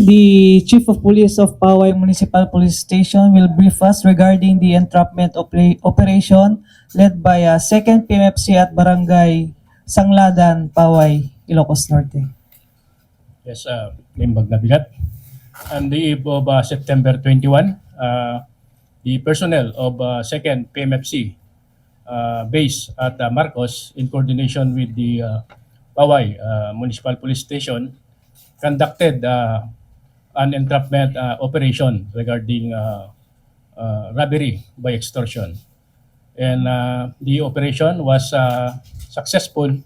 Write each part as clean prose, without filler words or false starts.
The Chief of Police of Poway Municipal Police Station will brief us regarding the entrapment operation led by 2nd PMFC at Barangay Sangladan, Poway, Ilocos Norte. Yes, Limbag na bigat. On the eve of September 21, the personnel of 2nd PMFC base at Marcos, in coordination with the Poway Municipal Police Station, conducted an entrapment operation regarding robbery by extortion. And the operation was successful.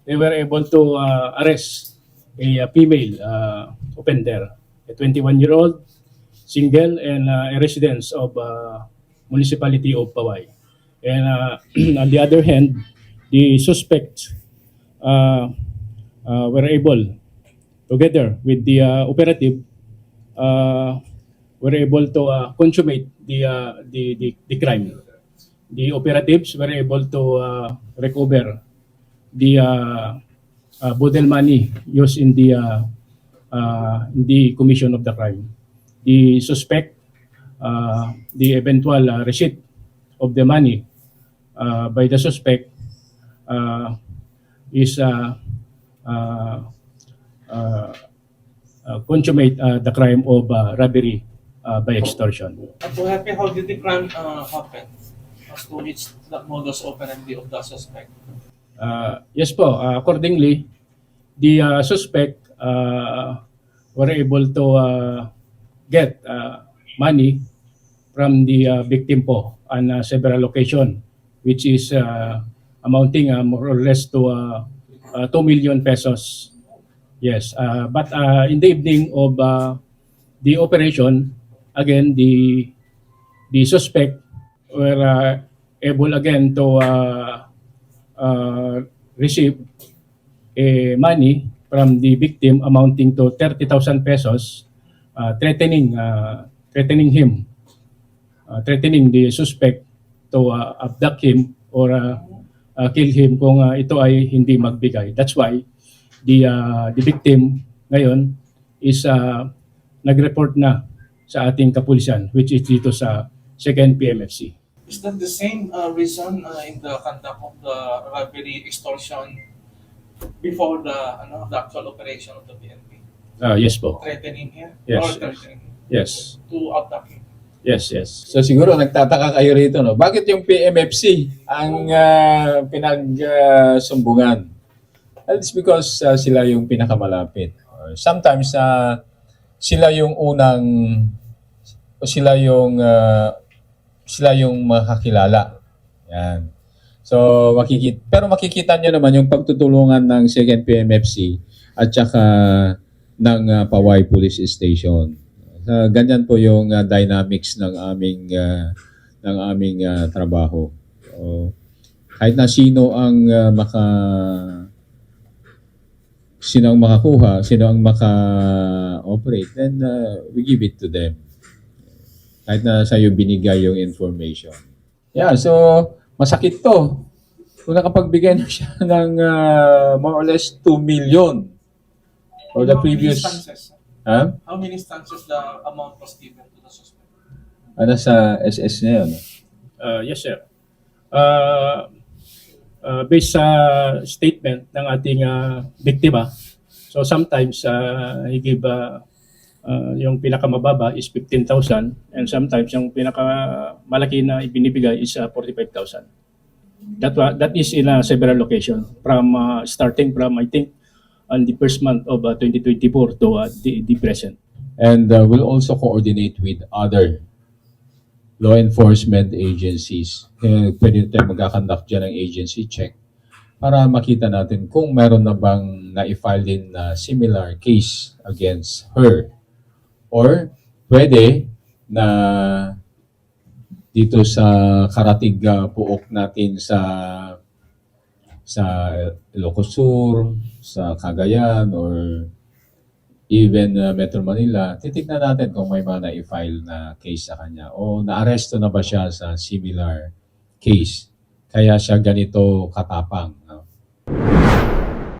They were able to arrest a female offender, a 21-year-old, single, and a resident of municipality of Poway. And on the other hand, the suspects were able, together with the operative, were able to consummate the crime. The operatives were able to recover the bodel money used in the commission of the crime. The suspect, the eventual receipt of the money by the suspect is consummate the crime of robbery by extortion. How did the crime happen? As to which the modus operandi of the suspect? Yes po, accordingly, the suspect were able to get money from the victim po on several occasions, which is amounting more or less to 2 million pesos. Yes, but in the evening of the operation, again, the suspect were able again to receive money from the victim amounting to 30,000 pesos, threatening the suspect to abduct him or kill him kung ito ay hindi magbigay. That's why the victim ngayon is nag-report na sa ating kapulisan, which is dito sa 2nd PMFC. Is that the same reason in the conduct of the robbery extortion before the actual operation of the PNP? Yes po. Threatening him? Yes. Or threatening him Yes. to abduct him? Yes, yes. So siguro nagtataka kayo rito, no? Bakit yung PMFC ang pinagsumbungan? It's because sila yung pinakamalapit. Sometimes sila yung unang sila yung makakilala. Yan. So makikita nyo naman yung pagtutulungan ng 2nd PMFC at saka ng Poway Police Station. Ganyan po yung dynamics ng aming trabaho. So, kahit na sino ang makakuha, sino ang maka-operate, then we give it to them. Kahit na sa'yo binigay yung information. Yeah, so masakit to. Kung nakapagbigay na siya ng more or less 2 million for the previous... How many instances the amount was given to the suspect? Sa SS na yun? Yes, sir. Based sa statement ng ating biktima, so sometimes he give yung pinakamababa is 15,000 and sometimes yung pinakamalaki na ibinibigay is 45,000. That is in several locations from starting from I think on the first month of 2024 to the present. And we'll also coordinate with other law enforcement agencies. Pwede tayo mag-conduct dyan ng agency check para makita natin kung meron na bang na-file din na similar case against her. Or pwede na dito sa karatig puok natin sa Ilocos Sur, sa Cagayan, or even Metro Manila, titignan natin kung may mga na-file na case sa kanya o naaresto na ba siya sa similar case. Kaya siya ganito katapang